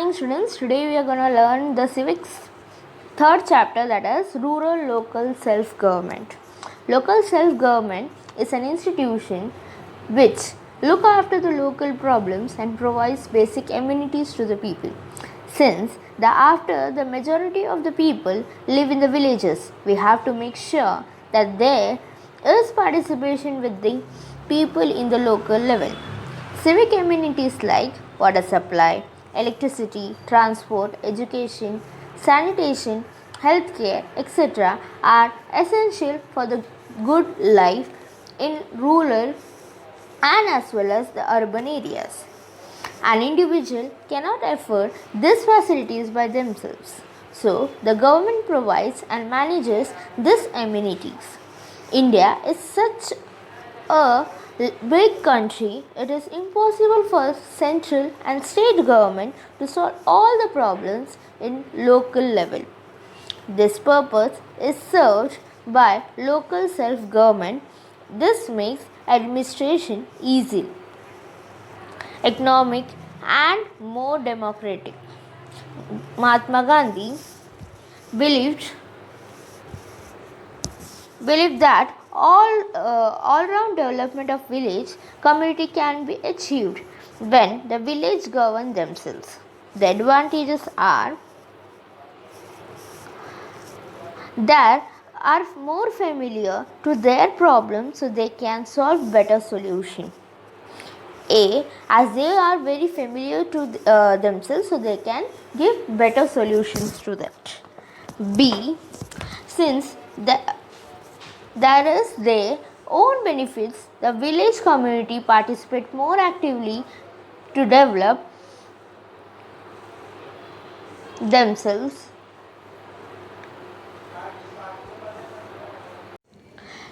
morning students. Today we are going to learn the civics third chapter, that is rural local self-government. Local self-government is an institution which look after the local problems and provides basic amenities to the people. Since after the majority of the people live in the villages, we have to make sure that there is participation with the people in the local level. Civic amenities like water supply, electricity, transport, education, sanitation, healthcare, etc. are essential for the good life in rural and as well as the urban areas. An individual cannot afford these facilities by themselves. So, the government provides and manages these amenities. India is such a big country, it is impossible for central and state government to solve all the problems in local level. This purpose is served by local self-government. This makes administration easy, economic and more democratic. Mahatma Gandhi believed that all-round development of village community can be achieved when the village govern themselves. The advantages are that are more familiar to their problems, so they can solve better solution. A, as they are very familiar to themselves, so they can give better solutions to that. B, since there is their own benefits, the village community participate more actively to develop themselves.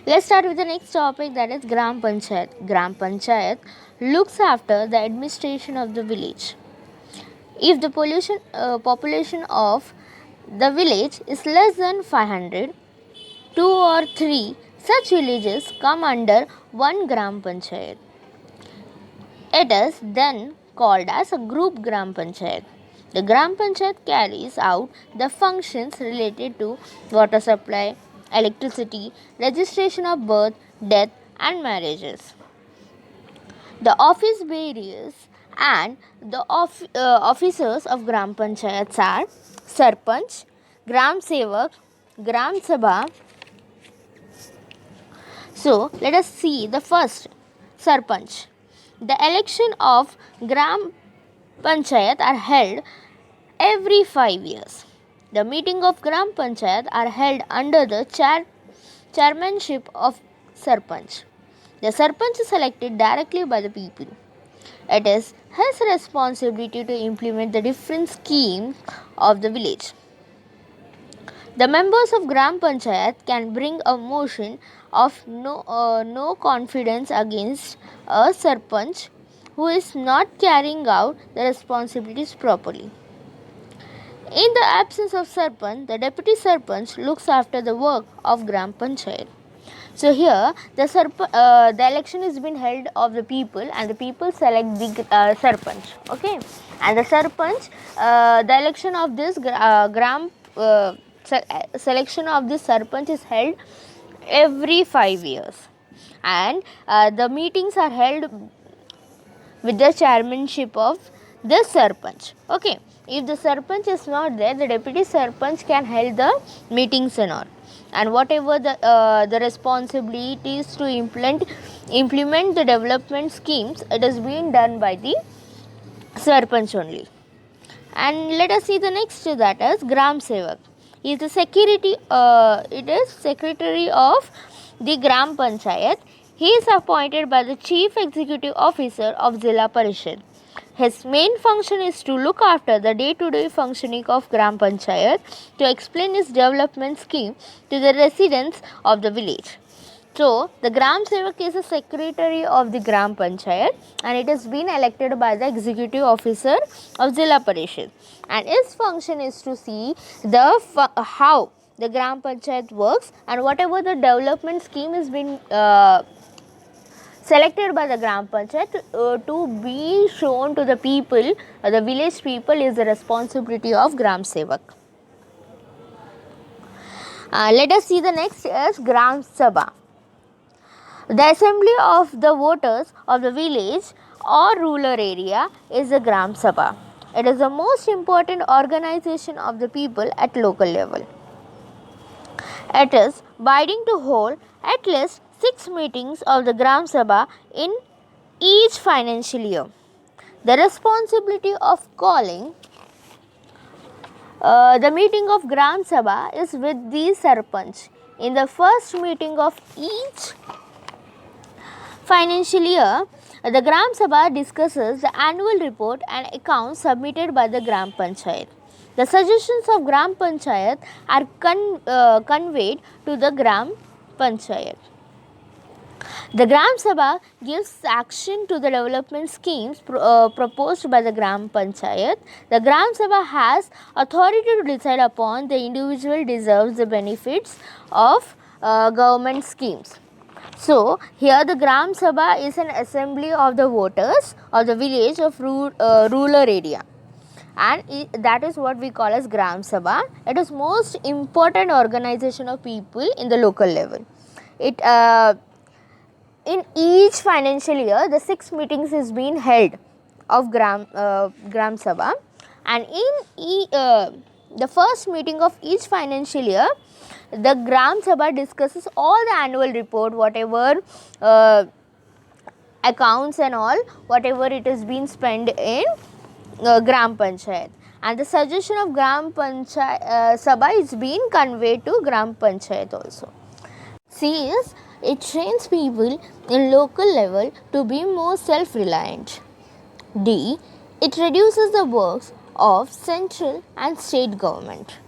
Let's start with the next topic, that is Gram Panchayat. Gram Panchayat looks after the administration of the village. If the population of the village is less than 500, 2 or 3 such villages come under one Gram Panchayat. It is then called as a group Gram Panchayat. The Gram Panchayat carries out the functions related to water supply, electricity, registration of birth, death and marriages. The office bearers and the officers of Gram Panchayats are Sarpanch, Gram Sevak, Gram Sabha. So, let us see the first, Sarpanch. The election of Gram Panchayat are held every 5 years. The meeting of Gram Panchayat are held under the chairmanship of Sarpanch. The Sarpanch is selected directly by the people. It is his responsibility to implement the different schemes of the village. The members of Gram Panchayat can bring a motion of no confidence against a Sarpanch who is not carrying out the responsibilities properly. In the absence of Sarpanch, the deputy Sarpanch looks after the work of Gram Panchayat. So here the election is being held of the people, and the people select the Sarpanch. Okay, and the Sarpanch, the election of this selection of this Sarpanch is held every 5 years, and the meetings are held with the chairmanship of the Sarpanch. Okay, if the Sarpanch is not there, the deputy Sarpanch can hold the meetings and all, and whatever the responsibilities to implement the development schemes, it is being done by the Sarpanch only. And let us see the next, that is Gram Sevak. He is the secretary of the Gram Panchayat. He is appointed by the Chief Executive Officer of Zilla Parishad. His main function is to look after the day-to-day functioning of Gram Panchayat, to explain its development scheme to the residents of the village. So, the Gram Sevak is the secretary of the Gram Panchayat, and it has been elected by the executive officer of Zilla Parishad. And its function is to see how the Gram Panchayat works, and whatever the development scheme is being selected by the Gram Panchayat to be shown to the people, the village people, is the responsibility of Gram Sevak. Let us see the next is Gram Sabha. The assembly of the voters of the village or rural area is the Gram Sabha. It is the most important organization of the people at local level. It is binding to hold at least 6 meetings of the Gram Sabha in each financial year. The responsibility of calling the meeting of Gram Sabha is with the Sarpanch. In the first meeting of each financial year, the Gram Sabha discusses the annual report and accounts submitted by the Gram Panchayat. The suggestions of Gram Panchayat are conveyed to the Gram Panchayat. The Gram Sabha gives action to the development schemes proposed by the Gram Panchayat. The Gram Sabha has authority to decide upon the individual deserves the benefits of government schemes. So, here the Gram Sabha is an assembly of the voters of the village of rural area, and that is what we call as Gram Sabha. It is most important organization of people in the local level. It in each financial year, the 6 meetings is being held of Gram Sabha, and in the first meeting of each financial year, the Gram Sabha discusses all the annual report, whatever accounts and all, whatever it has been spent in Gram Panchayat, and the suggestion of Gram Panchayat Sabha is being conveyed to Gram Panchayat also. C is it trains people in local level to be more self-reliant. D. It reduces the works of central and state government.